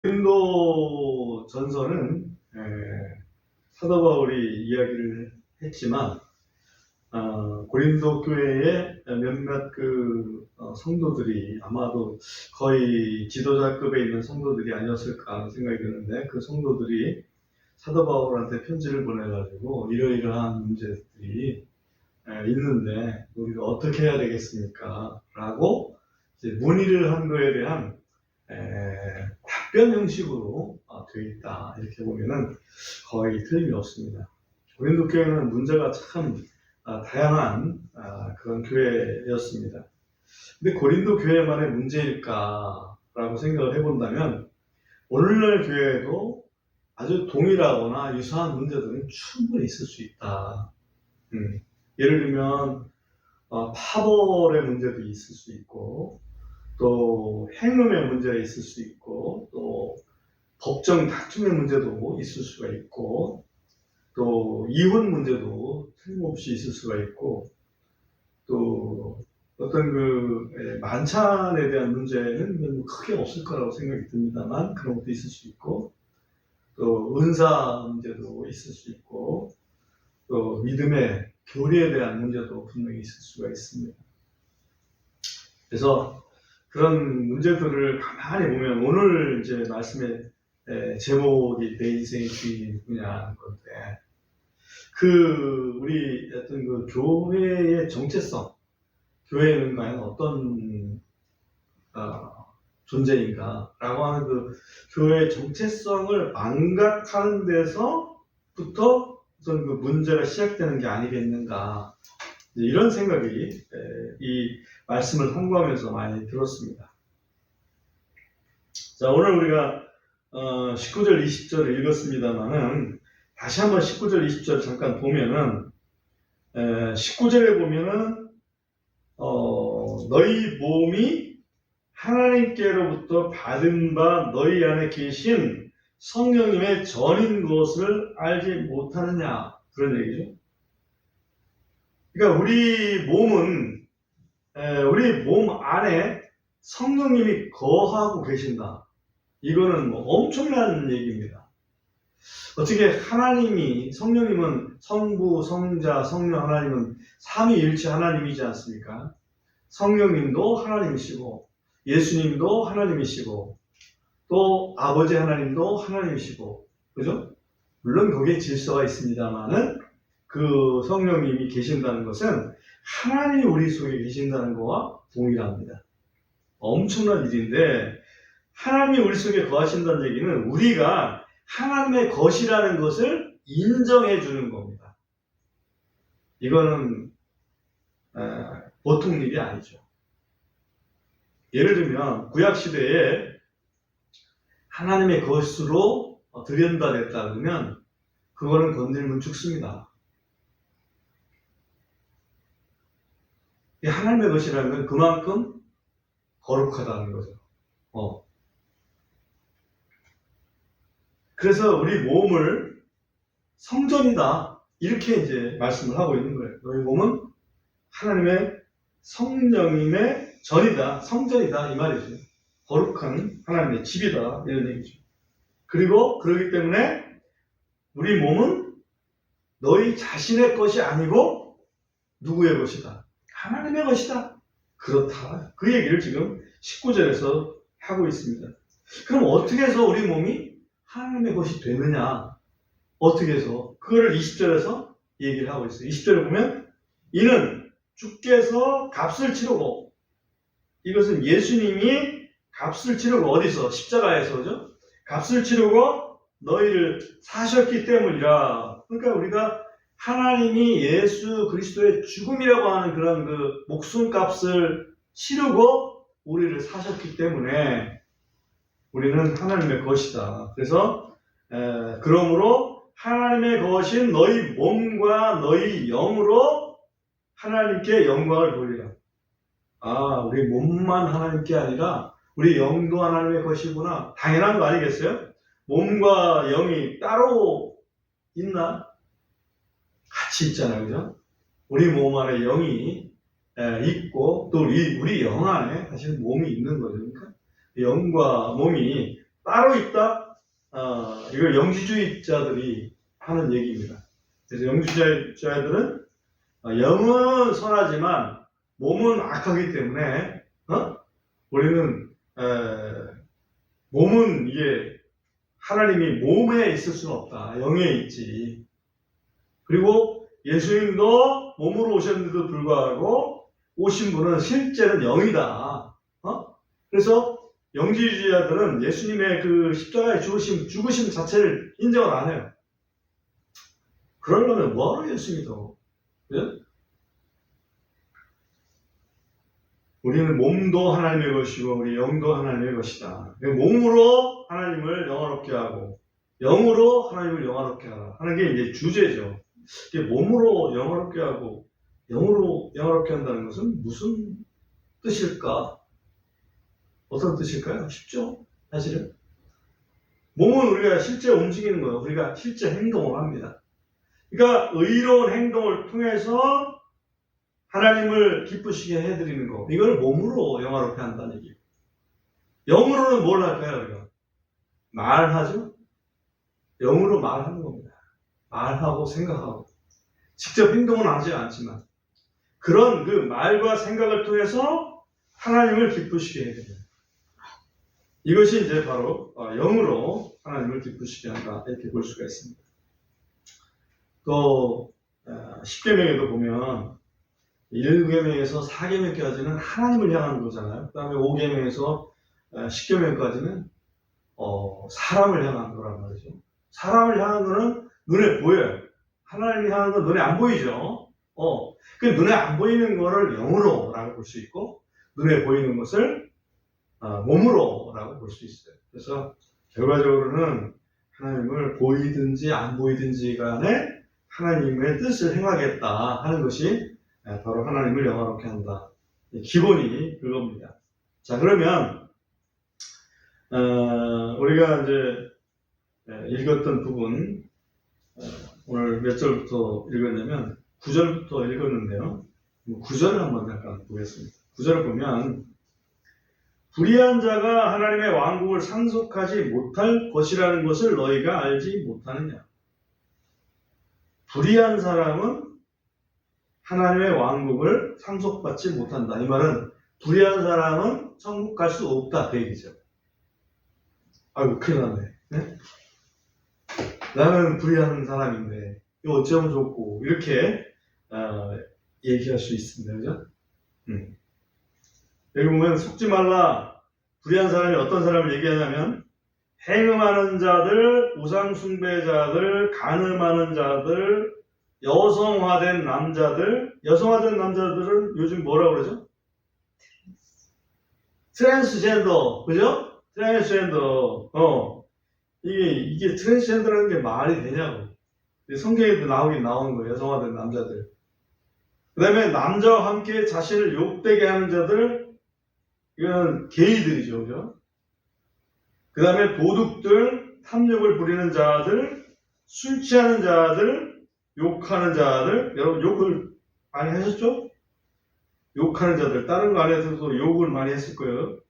고린도 전서는 사도 바울이 이야기를 했지만 고린도 교회의 몇몇 성도들이 아마도 거의 지도자급에 있는 성도들이 아니었을까 하는 생각이 드는데, 그 성도들이 사도 바울한테 편지를 보내가지고 이러이러한 문제들이 있는데 우리가 어떻게 해야 되겠습니까? 라고 이제 문의를 한 거에 대한 답변 형식으로 되어 있다. 이렇게 보면은 거의 틀림이 없습니다. 고린도 교회는 문제가 참 다양한 그런 교회였습니다. 근데 고린도 교회만의 문제일까라고 생각을 해본다면 오늘날 교회에도 아주 동일하거나 유사한 문제들은 충분히 있을 수 있다. 예를 들면 파벌의 문제도 있을 수 있고, 또 행음의 문제가 있을 수 있고, 또 법정 다툼의 문제도 있을 수가 있고, 또 이혼 문제도 틀림없이 있을 수가 있고, 또 어떤 만찬에 대한 문제는 크게 없을 거라고 생각이 듭니다만 그런 것도 있을 수 있고, 또 은사 문제도 있을 수 있고, 또 믿음의 교리에 대한 문제도 분명히 있을 수가 있습니다. 그래서 그런 문제들을 가만히 보면 오늘 이제 말씀의 제목이 내 인생의 주인이 누구냐는 건데, 우리 어떤 교회의 정체성, 교회는 과연 어떤 존재인가라고 하는 교회의 정체성을 망각하는 데서부터 우선 문제가 시작되는 게 아니겠는가, 이런 생각이 이 말씀을 공부하면서 많이 들었습니다. 자, 오늘 우리가 19절, 20절을 읽었습니다만은 다시 한번 19절, 20절 잠깐 보면은 19절에 보면은 너희 몸이 하나님께로부터 받은 바 너희 안에 계신 성령님의 전인 것을 알지 못하느냐, 그런 얘기죠. 그러니까 우리 몸은 우리 몸 안에 성령님이 거하고 계신다. 이거는 엄청난 얘기입니다. 어떻게 하나님이, 성령님은 성부, 성자, 성령 하나님은 삼위일체 하나님이지 않습니까? 성령님도 하나님이시고 예수님도 하나님이시고 또 아버지 하나님도 하나님이시고, 그죠? 물론 거기에 질서가 있습니다만은 그 성령님이 계신다는 것은 하나님이 우리 속에 계신다는 것과 동일합니다. 엄청난 일인데, 하나님이 우리 속에 거하신다는 얘기는 우리가 하나님의 것이라는 것을 인정해 주는 겁니다. 이거는 보통 일이 아니죠. 예를 들면 구약시대에 하나님의 것으로 들여다됐다 그러면 그거는 건들면 죽습니다. 하나님의 것이라는 건 그만큼 거룩하다는 거죠. 그래서 우리 몸을 성전이다, 이렇게 이제 말씀을 하고 있는 거예요. 너희 몸은 하나님의 성령님의 전이다, 성전이다, 이 말이죠. 거룩한 하나님의 집이다, 이런 얘기죠. 그리고 그렇기 때문에 우리 몸은 너희 자신의 것이 아니고 누구의 것이다? 하나님의 것이다. 그렇다. 그 얘기를 지금 19절에서 하고 있습니다. 그럼 어떻게 해서 우리 몸이 하나님의 것이 되느냐? 어떻게 해서? 그거를 20절에서 얘기를 하고 있어요. 20절에 보면 이는 주께서 값을 치르고, 이것은 예수님이 값을 치르고, 어디서? 십자가에서, 그죠? 값을 치르고 너희를 사셨기 때문이라. 그러니까 우리가 하나님이 예수 그리스도의 죽음이라고 하는 그런 목숨값을 치르고 우리를 사셨기 때문에 우리는 하나님의 것이다. 그래서 그러므로 하나님의 것인 너희 몸과 너희 영으로 하나님께 영광을 돌리라. 우리 몸만 하나님께 아니라 우리 영도 하나님의 것이구나. 당연한 거 아니겠어요? 몸과 영이 따로 있나? 같이 있잖아요, 그죠? 우리 몸 안에 영이 있고 또 우리 영 안에 사실 몸이 있는 거죠. 그러니까 영과 몸이 따로 있다. 이걸 영지주의자들이 하는 얘기입니다. 그래서 영지주의자들은 영은 선하지만 몸은 악하기 때문에 우리는 몸은 이게 하나님이 몸에 있을 수는 없다. 영에 있지. 그리고 예수님도 몸으로 오셨는데도 불구하고 오신 분은 실제는 영이다. 그래서 영지주의자들은 예수님의 그 십자가의 죽으심 자체를 인정을 안 해요. 그러려면 뭐하러 예수 믿어? 예? 우리는 몸도 하나님의 것이고 우리 영도 하나님의 것이다. 몸으로 하나님을 영화롭게 하고 영으로 하나님을 영화롭게 하라 하는 게 이제 주제죠. 이게 몸으로 영화롭게 하고 영으로 영화롭게 한다는 것은 무슨 뜻일까? 어떤 뜻일까요? 쉽죠? 사실은 몸은 우리가 실제 움직이는 거예요. 우리가 실제 행동을 합니다. 그러니까 의로운 행동을 통해서 하나님을 기쁘시게 해드리는 거. 이걸 몸으로 영화롭게 한다는 얘기예요. 영으로는 뭘 할까요? 우리가? 말하죠? 영으로 말하는 겁니다. 말하고 생각하고. 직접 행동은 하지 않지만 그런 그 말과 생각을 통해서 하나님을 기쁘시게 해드려요. 이것이 이제 바로 영으로 하나님을 기쁘시게 한다. 이렇게 볼 수가 있습니다. 또 10계명에도 보면 1계명에서 4계명까지는 하나님을 향하는 거잖아요. 그 다음에 5계명에서 10계명까지는 사람을 향한 거란 말이죠. 사람을 향한 거는 눈에 보여요. 하나님을 향한 건 눈에 안 보이죠. 그 눈에 안 보이는 거를 영으로라고 볼 수 있고 눈에 보이는 것을 몸으로라고 볼 수 있어요. 그래서 결과적으로는 하나님을 보이든지 안 보이든지 간에 하나님의 뜻을 행하겠다 하는 것이 바로 하나님을 영화롭게 한다. 기본이 그겁니다. 자, 그러면 우리가 이제 읽었던 부분 오늘 몇 절부터 읽었냐면 9절부터 읽었는데요. 9절을 한번 잠깐 보겠습니다. 9절을 보면 불의한 자가 하나님의 왕국을 상속하지 못할 것이라는 것을 너희가 알지 못하느냐. 불의한 사람은 하나님의 왕국을 상속받지 못한다. 이 말은 불의한 사람은 천국 갈 수 없다. 그 얘기죠. 아이고 큰일 났네. 네? 나는 불의한 사람인데 이거 어쩌면 좋고 이렇게 얘기할 수 있습니다. 그죠? 여기 보면 속지 말라. 불의한 사람이 어떤 사람을 얘기하냐면 행음하는 자들, 우상숭배자들, 간음하는 자들, 여성화된 남자들. 여성화된 남자들은 요즘 뭐라고 그러죠? 트랜스젠더. 그죠? 트랜스젠더. 이게 트랜스젠더라는 게 말이 되냐고. 성경에도 나오는 거예요. 여성화된 남자들. 그 다음에 남자와 함께 자신을 욕되게 하는 자들. 이건 게이들이죠. 그죠? 그 다음에 도둑들, 탐욕을 부리는 자들, 술 취하는 자들, 욕하는 자들. 여러분 욕을 많이 하셨죠? 욕하는 자들. 다른 거 안 해서도 욕을 많이 했을 거예요.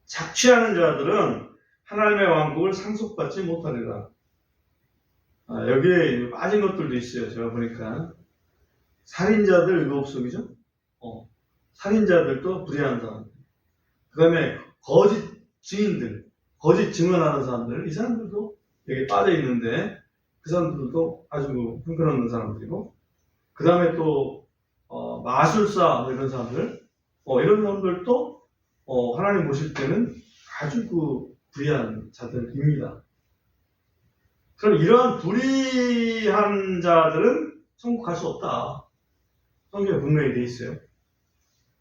착취하는 자들은 하나님의 왕국을 상속받지 못하리라. 여기에 빠진 것들도 있어요. 제가 보니까. 살인자들 7속이죠? 살인자들도 불의한 사람들. 그 다음에 거짓 증인들, 거짓 증언하는 사람들, 이 사람들도 여기 빠져 있는데 그 사람들도 아주 형편없는 사람들이고, 그 다음에 또 마술사 이런 사람들, 이런 사람들도 하나님 보실 때는 아주 그 불의한 자들입니다. 그럼 이러한 불의한 자들은 천국 갈 수 없다. 성경에 분명히 돼 있어요.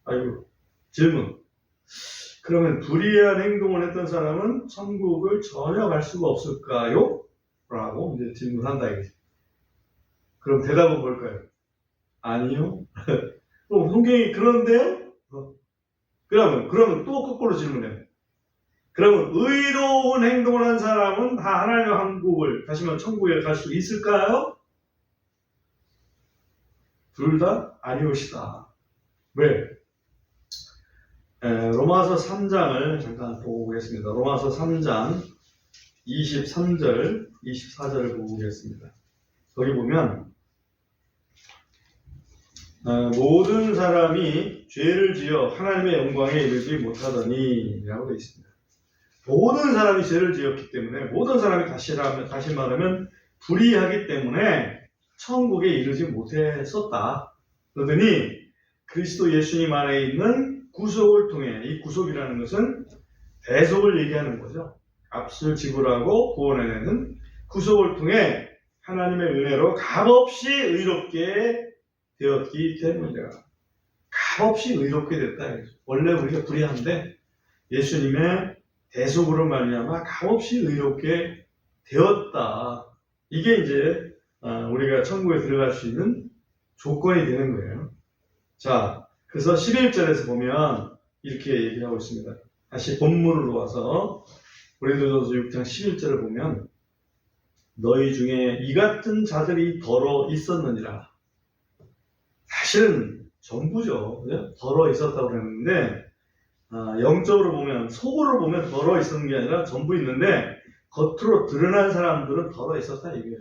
아이고, 질문. 그러면 불의한 행동을 했던 사람은 천국을 전혀 갈 수가 없을까요? 라고 이제 질문한다 이거지. 그럼 대답은 뭘까요? 아니요. 또 성경이 그런데요? 그러면 또 거꾸로 질문해요. 그러면 의로운 행동을 한 사람은 다 하나님의 왕국을, 다시 말하면 천국에 갈 수 있을까요? 둘 다 아니오시다. 왜? 로마서 3장을 잠깐 보고 보겠습니다. 로마서 3장 23절, 24절을 보겠습니다. 거기 보면 모든 사람이 죄를 지어 하나님의 영광에 이르지 못하더니 라고 되어 있습니다. 모든 사람이 죄를 지었기 때문에 모든 사람이 다시 말하면 불의하기 때문에 천국에 이르지 못했었다. 그러더니 그리스도 예수님 안에 있는 구속을 통해, 이 구속이라는 것은 대속을 얘기하는 거죠. 값을 지불하고 구원해내는 구속을 통해 하나님의 은혜로 값없이 의롭게 되었기 때문이다. 값없이 의롭게 됐다. 원래 우리가 불의한데 예수님의 대속으로 말미암아 값없이 의롭게 되었다. 이게 이제 우리가 천국에 들어갈 수 있는 조건이 되는 거예요. 자, 그래서 11절에서 보면 이렇게 얘기하고 있습니다. 다시 본문으로 와서 고린도전서 6장 11절을 보면 너희 중에 이 같은 자들이 더러 있었느니라. 사실은 전부죠. 더러 있었다고 그랬는데 영적으로 보면, 속으로 보면 더러 있었는 게 아니라 전부 있는데 겉으로 드러난 사람들은 더러 있었다 이거예요.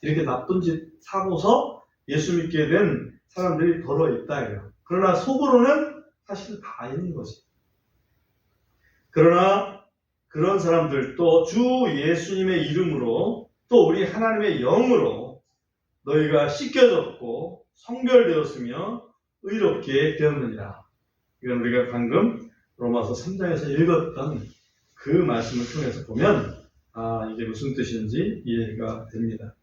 이렇게 나쁜 짓 사고서 예수 믿게 된 사람들이 더러 있다 이거예요. 그러나 속으로는 사실 다 있는 거지. 그러나 그런 사람들도 주 예수님의 이름으로 또 우리 하나님의 영으로 너희가 씻겨졌고 성별되었으며 의롭게 되었느니라. 이건 우리가 방금 로마서 3장에서 읽었던 그 말씀을 통해서 보면 이게 무슨 뜻인지 이해가 됩니다.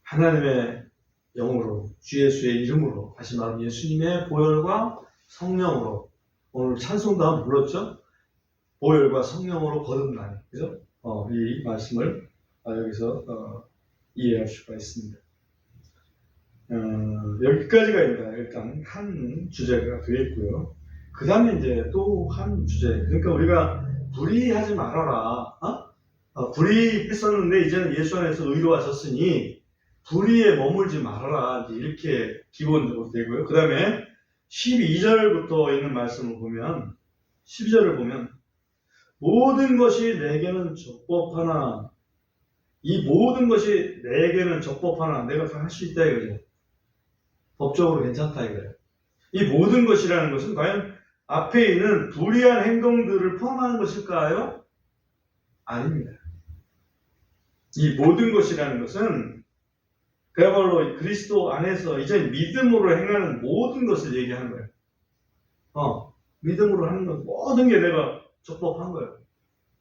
하나님의 영으로, 주 예수의 이름으로, 다시 말하면 예수님의 보혈과 성령으로, 오늘 찬송도 한번 불렀죠? 보혈과 성령으로 거듭나니, 그죠? 이 말씀을 여기서 이해할 수가 있습니다. 여기까지가 일단 한 주제가 되겠고요. 그 다음에 이제 또 한 주제. 그러니까 우리가 불의하지 말아라. 불의했었는데 이제는 예수 안에서 의로하셨으니 불의에 머물지 말아라. 이렇게 기본적으로 되고요. 그 다음에 12절부터 있는 말씀을 보면, 12절을 보면, 모든 것이 내게는 적법하나, 이 모든 것이 내게는 적법하나, 내가 다 할 수 있다 이거죠. 법적으로 괜찮다 이거예요. 이 모든 것이라는 것은 과연 앞에 있는 불의한 행동들을 포함하는 것일까요? 아닙니다. 이 모든 것이라는 것은 그야말로 그리스도 안에서 이제 믿음으로 행하는 모든 것을 얘기하는 거예요. 믿음으로 하는 것, 모든 게 내가 적법한 거예요.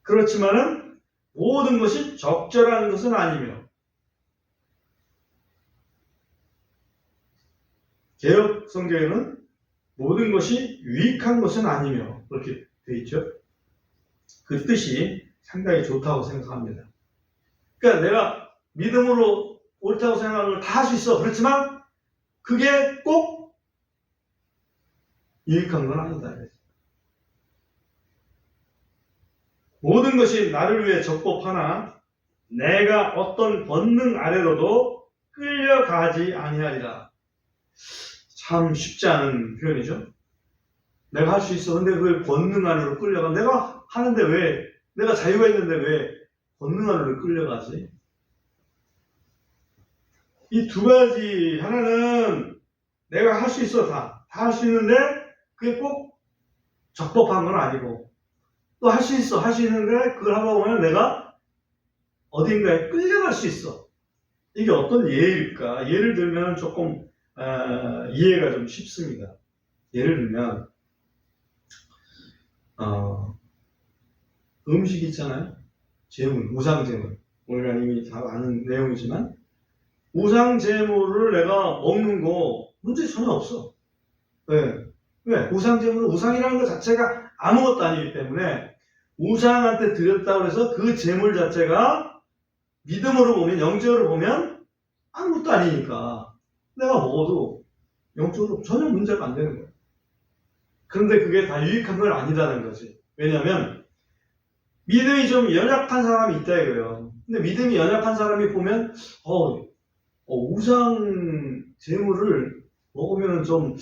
그렇지만은 모든 것이 적절한 것은 아니며, 개역 성경에는 모든 것이 유익한 것은 아니며 그렇게 되어 있죠. 그 뜻이 상당히 좋다고 생각합니다. 그러니까 내가 믿음으로 옳다고 생각하는 걸 다 할 수 있어. 그렇지만 그게 꼭 유익한 건 아니다. 모든 것이 나를 위해 적법하나 내가 어떤 권능 아래로도 끌려가지 아니하리라. 참 쉽지 않은 표현이죠. 내가 할 수 있어. 근데 왜 권능 안으로 끌려가? 내가 하는데 왜, 내가 자유가 있는데 왜 권능 안으로 끌려가지? 이 두 가지, 하나는 내가 할 수 있어. 다 할 수 있는데 그게 꼭 적법한 건 아니고, 또 할 수 있어. 할 수 있는데 그걸 하다 보면 내가 어딘가에 끌려갈 수 있어. 이게 어떤 예일까? 예를 들면 조금 이해가 좀 쉽습니다. 예를 들면 음식 있잖아요. 재물, 우상재물. 우리가 이미 다 아는 내용이지만 우상재물을 내가 먹는 거 문제 전혀 없어. 왜? 우상재물은 우상이라는 것 자체가 아무것도 아니기 때문에 우상한테 드렸다고 해서 그 재물 자체가 믿음으로 보면, 영적으로 보면 아무것도 아니니까 내가 먹어도 영적으로 전혀 문제가 안 되는 거예요. 그런데 그게 다 유익한 건 아니다는 거지. 왜냐하면 믿음이 좀 연약한 사람이 있다 이거예요. 근데 믿음이 연약한 사람이 보면 우상 재물을 먹으면 좀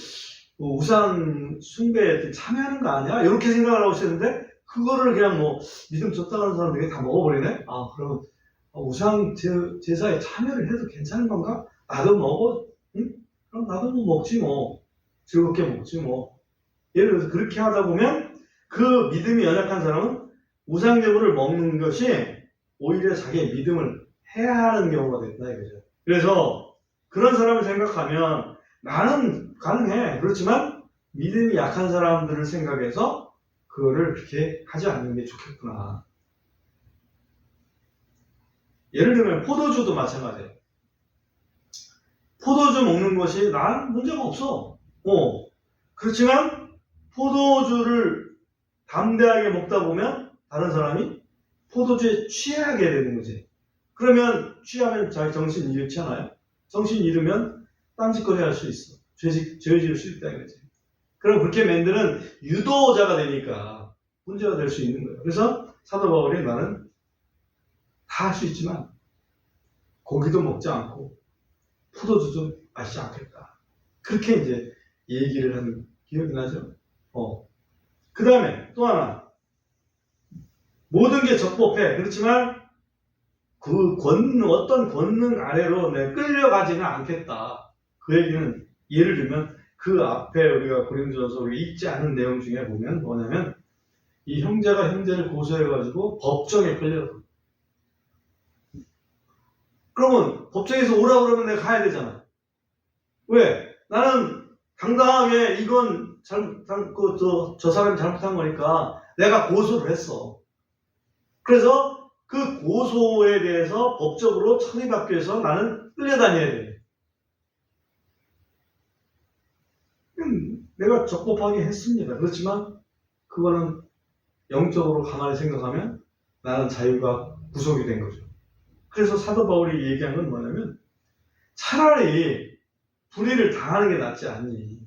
우상 숭배에 참여하는 거 아니야? 이렇게 생각을 하고 있었는데 그거를 그냥 뭐 믿음 좋다는 사람들이 다 먹어버리네? 아, 그러면 우상 제사에 참여를 해도 괜찮은 건가? 나도 먹어? 응? 그럼 나도 뭐 먹지 뭐. 즐겁게 먹지 뭐. 예를 들어서 그렇게 하다 보면 그 믿음이 연약한 사람은 우상제물을 먹는 것이 오히려 자기의 믿음을 해하는 경우가 된다 이거죠. 그래서 그런 사람을 생각하면 나는 가능해. 그렇지만 믿음이 약한 사람들을 생각해서 그거를 그렇게 하지 않는 게 좋겠구나. 예를 들면 포도주도 마찬가지예요. 포도주 먹는 것이 난 문제가 없어. 그렇지만 포도주를 담대하게 먹다 보면 다른 사람이 포도주에 취하게 되는 거지. 그러면 취하면 자기 정신 잃잖아요. 정신 잃으면 딴짓거리 할 수 있어. 죄 지을 수 있다 이거지. 그럼 그렇게 만드는 유도자가 되니까 문제가 될 수 있는 거예요. 그래서 사도 바울이 나는 다 할 수 있지만 고기도 먹지 않고 포도주도 마시지 않겠다. 그렇게 이제 얘기를 하는 기억이 나죠. 그 다음에 또 하나. 모든 게 적법해. 그렇지만 그 어떤 권능 아래로 내 끌려가지는 않겠다. 그 얘기는 예를 들면 그 앞에 우리가 고린도전서 읽지 않은 내용 중에 보면 뭐냐면 이 형제가 형제를 고소해가지고 법정에 끌려가. 그러면 법정에서 오라고 그러면 내가 가야 되잖아. 왜? 나는 당당하게 이건 저 사람이 잘못한 거니까 내가 고소를 했어. 그래서 그 고소에 대해서 법적으로 처리받기 위해서 나는 끌려다녀야 돼. 내가 적법하게 했습니다. 그렇지만 그거는 영적으로 가만히 생각하면 나는 자유가 구속이 된 거죠. 그래서 사도 바울이 얘기한 건 뭐냐면 차라리 불의를 당하는 게 낫지 않니?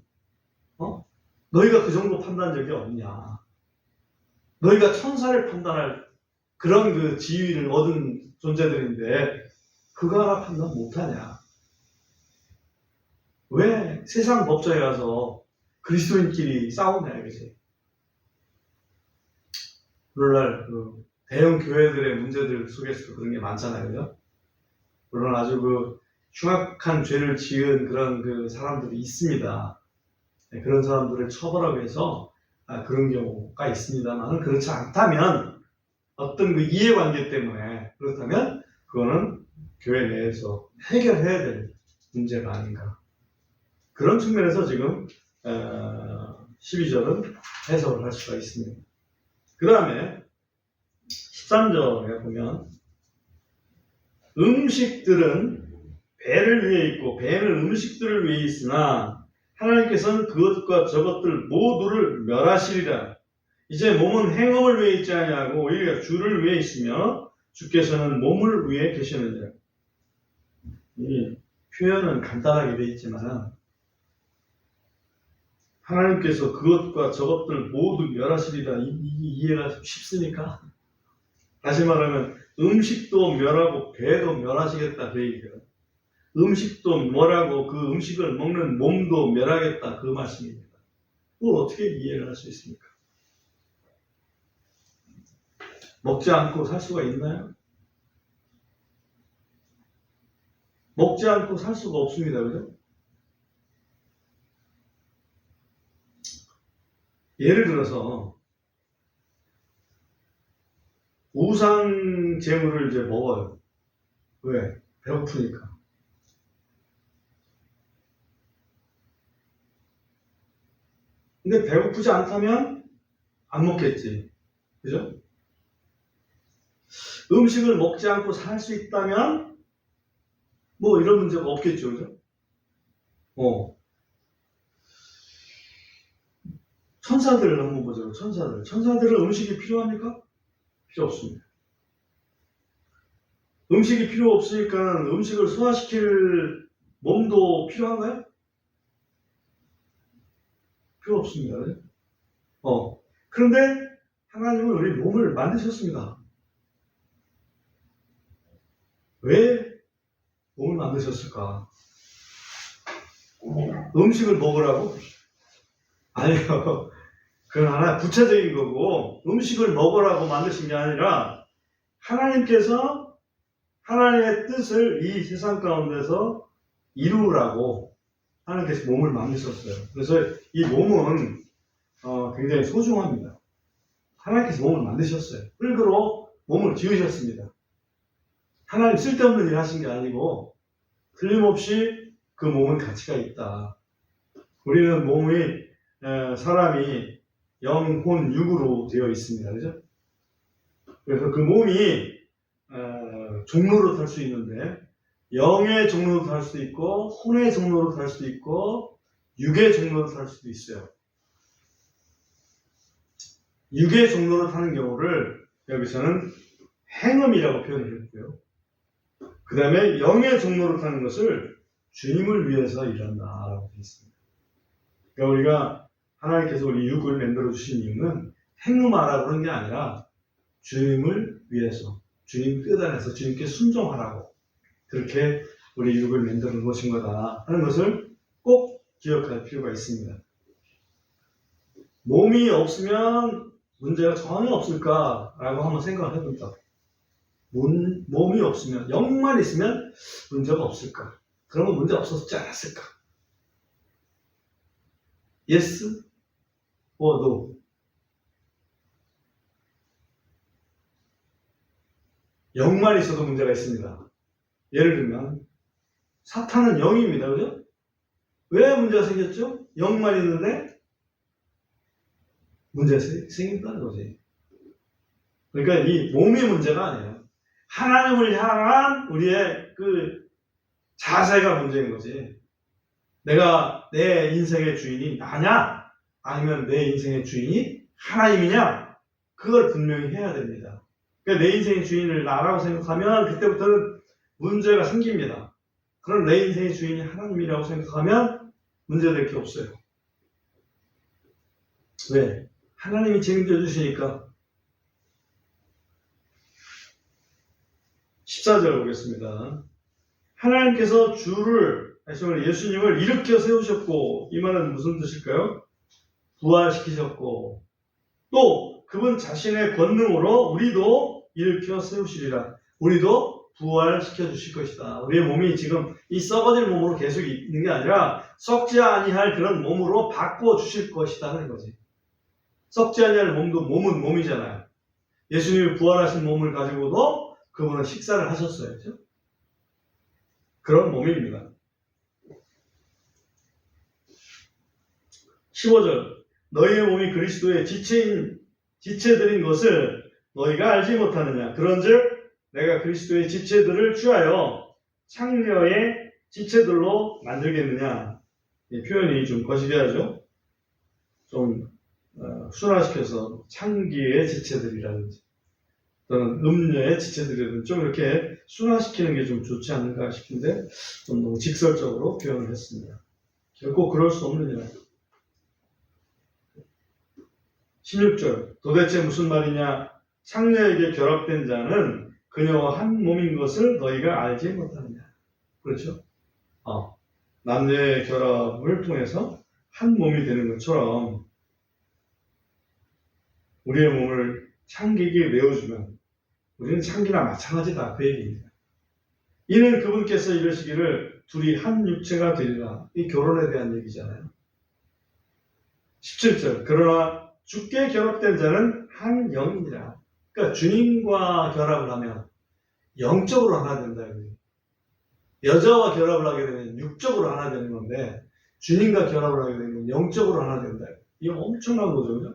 너희가 그 정도 판단력이 없냐? 너희가 천사를 판단할 그런 그 지위를 얻은 존재들인데 그거 하나 판단 못하냐? 왜 세상 법정에 가서 그리스도인끼리 싸우냐 이거지. 오늘날 그 대형 교회들의 문제들 속에서도 그런 게 많잖아요, 그죠? 물론 아주 그 흉악한 죄를 지은 그런 그 사람들이 있습니다. 그런 사람들을 처벌하기 위해서 그런 경우가 있습니다만 그렇지 않다면 어떤 그 이해관계 때문에 그렇다면 그거는 교회 내에서 해결해야 될 문제가 아닌가. 그런 측면에서 지금 12절은 해석을 할 수가 있습니다. 그 다음에 13절에 보면 음식들은 배를 위해 있고 배는 음식들을 위해 있으나 하나님께서는 그것과 저것들 모두를 멸하시리라. 이제 몸은 행업을 위해 있지 아니하고 오히려 주를 위해 있으며 주께서는 몸을 위해 계시느니라. 이 표현은 간단하게 되어 있지만 하나님께서 그것과 저것들 모두 멸하시리라. 이해가 쉽습니까? 다시 말하면 음식도 멸하고 배도 멸하시겠다 그 얘기예요. 음식도 멸하고 그 음식을 먹는 몸도 멸하겠다 그 말씀입니다. 그걸 어떻게 이해를 할 수 있습니까? 먹지 않고 살 수가 있나요? 먹지 않고 살 수가 없습니다. 그죠? 예를 들어서 우상 제물을 이제 먹어요. 왜? 배고프니까. 근데 배고프지 않다면 안 먹겠지. 그죠? 음식을 먹지 않고 살 수 있다면 뭐 이런 문제가 없겠죠. 그죠? 천사들을 한번 보죠. 천사들은 음식이 필요합니까? 필요 없습니다. 음식이 필요 없으니까 음식을 소화시킬 몸도 필요한가요? 필요 없습니다. 그런데 하나님은 우리 몸을 만드셨습니다. 왜 몸을 만드셨을까? 음식을 먹으라고? 아니요. 그건 하나 구체적인 거고, 음식을 먹으라고 만드신 게 아니라 하나님께서 하나님의 뜻을 이 세상 가운데서 이루라고 하나님께서 몸을 만드셨어요. 그래서 이 몸은 굉장히 소중합니다. 하나님께서 몸을 만드셨어요. 일부러 몸을 지으셨습니다. 하나님 쓸데없는 일 하신 게 아니고 틀림없이 그 몸은 가치가 있다. 우리는 몸이 사람이 영, 혼, 육으로 되어 있습니다. 그죠? 그래서 그 몸이 종로로 탈 수 있는데 영의 종로로 탈 수도 있고 혼의 종로로 탈 수도 있고 육의 종로로 탈 수도 있어요. 육의 종로로 타는 경우를 여기서는 행음이라고 표현을 했고요. 그 다음에 영의 종로로 타는 것을 주님을 위해서 일한다라고 되어 있습니다. 그러니까 우리가 하나님께서 우리 육을 만들어 주신 이유는 행음하라고 그런 게 아니라 주님을 위해서, 주님 뜻 안에서 주님께 순종하라고 그렇게 우리 육을 만들어 놓으신 거다 하는 것을 꼭 기억할 필요가 있습니다. 몸이 없으면 문제가 전혀 없을까라고 한번 생각을 해본다. 몸이 없으면, 영만 있으면 문제가 없을까? 그러면 문제 없었지 않았을까? Yes or no? 영만 있어도 문제가 있습니다. 예를 들면 사탄은 영입니다. 그죠? 왜 문제가 생겼죠? 영만 있는데 문제가 생긴다는 거지. 그러니까 이 몸이 문제가 아니에요. 하나님을 향한 우리의 그 자세가 문제인 거지. 내가 내 인생의 주인이 나냐? 아니면 내 인생의 주인이 하나님이냐? 그걸 분명히 해야 됩니다. 그러니까 내 인생의 주인을 나라고 생각하면 그때부터는 문제가 생깁니다. 그럼 내 인생의 주인이 하나님이라고 생각하면 문제될 게 없어요. 왜? 하나님이 책임져 주시니까. 14절 보겠습니다. 하나님께서 예수님을 일으켜 세우셨고, 이 말은 무슨 뜻일까요? 부활시키셨고, 또 그분 자신의 권능으로 우리도 일으켜 세우시리라. 우리도 부활시켜 주실 것이다. 우리의 몸이 지금 이 썩어질 몸으로 계속 있는 게 아니라 썩지 아니할 그런 몸으로 바꿔 주실 것이다 하는 거지. 썩지 아니할 몸은 몸이잖아요. 예수님이 부활하신 몸을 가지고도 그분은 식사를 하셨어요. 그렇죠? 그런 몸입니다. 15절. 너희의 몸이 그리스도의 지체들인 것을 너희가 알지 못하느냐. 그런즉 내가 그리스도의 지체들을 취하여 창녀의 지체들로 만들겠느냐. 이 표현이 좀 거시기하죠. 좀 순화시켜서 창기의 지체들이라든지 또는 음녀의 지체들이라든지 좀 이렇게 순화시키는 게 좀 좋지 않을까 싶은데 좀 너무 직설적으로 표현을 했습니다. 결코 그럴 수 없는 일. 16절. 도대체 무슨 말이냐? 창녀에게 결합된 자는 그녀와 한 몸인 것을 너희가 알지 못하느냐. 그렇죠? 남녀의 결합을 통해서 한 몸이 되는 것처럼 우리의 몸을 창기에게 내어주면 우리는 창기나 마찬가지다. 그 얘기입니다. 이는 그분께서 이르시기를 둘이 한 육체가 되리라. 이 결혼에 대한 얘기잖아요. 17절. 그러나 주께 결합된 자는 한 영이니라. 그러니까 주님과 결합을 하면 영적으로 하나 된다. 여자와 결합을 하게 되면 육적으로 하나 되는 건데 주님과 결합을 하게 되면 영적으로 하나 된다. 이게 엄청난 거죠.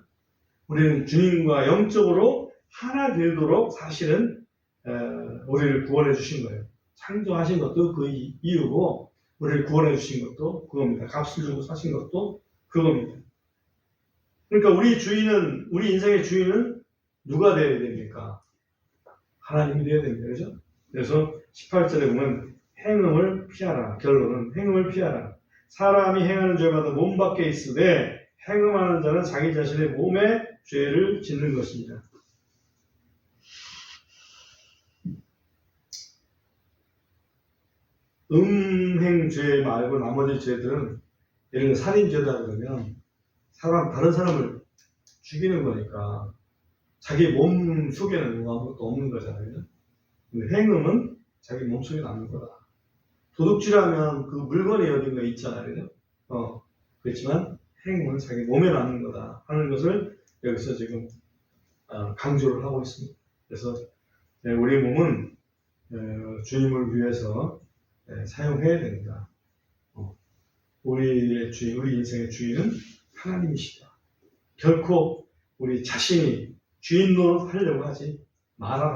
우리는 주님과 영적으로 하나 되도록 사실은 우리를 구원해 주신 거예요. 창조하신 것도 그 이유고 우리를 구원해 주신 것도 그겁니다. 값을 주고 사신 것도 그겁니다. 그러니까 우리 인생의 주인은 누가 되어야 됩니까? 하나님이 되어야 됩니다. 그렇죠? 그래서 18절에 보면 행음을 피하라. 결론은 행음을 피하라. 사람이 행하는 죄마다 몸 밖에 있으되 행음하는 자는 자기 자신의 몸에 죄를 짓는 것입니다. 음행죄 말고 나머지 죄들은 예를 들어 살인죄다 그러면 다른 사람을 죽이는 거니까 자기 몸 속에는 뭐 아무것도 없는 거잖아요. 근데 행음은 자기 몸 속에 남는 거다. 도둑질하면 그 물건이 어딘가 있잖아요. 그렇지만 행음은 자기 몸에 남는 거다 하는 것을 여기서 지금 강조를 하고 있습니다. 그래서 우리 몸은 주님을 위해서 사용해야 된다. 우리의 주인, 우리 인생의 주인은 하나님이시다. 결코 우리 자신이 주인 노릇하려고 하지 말아라.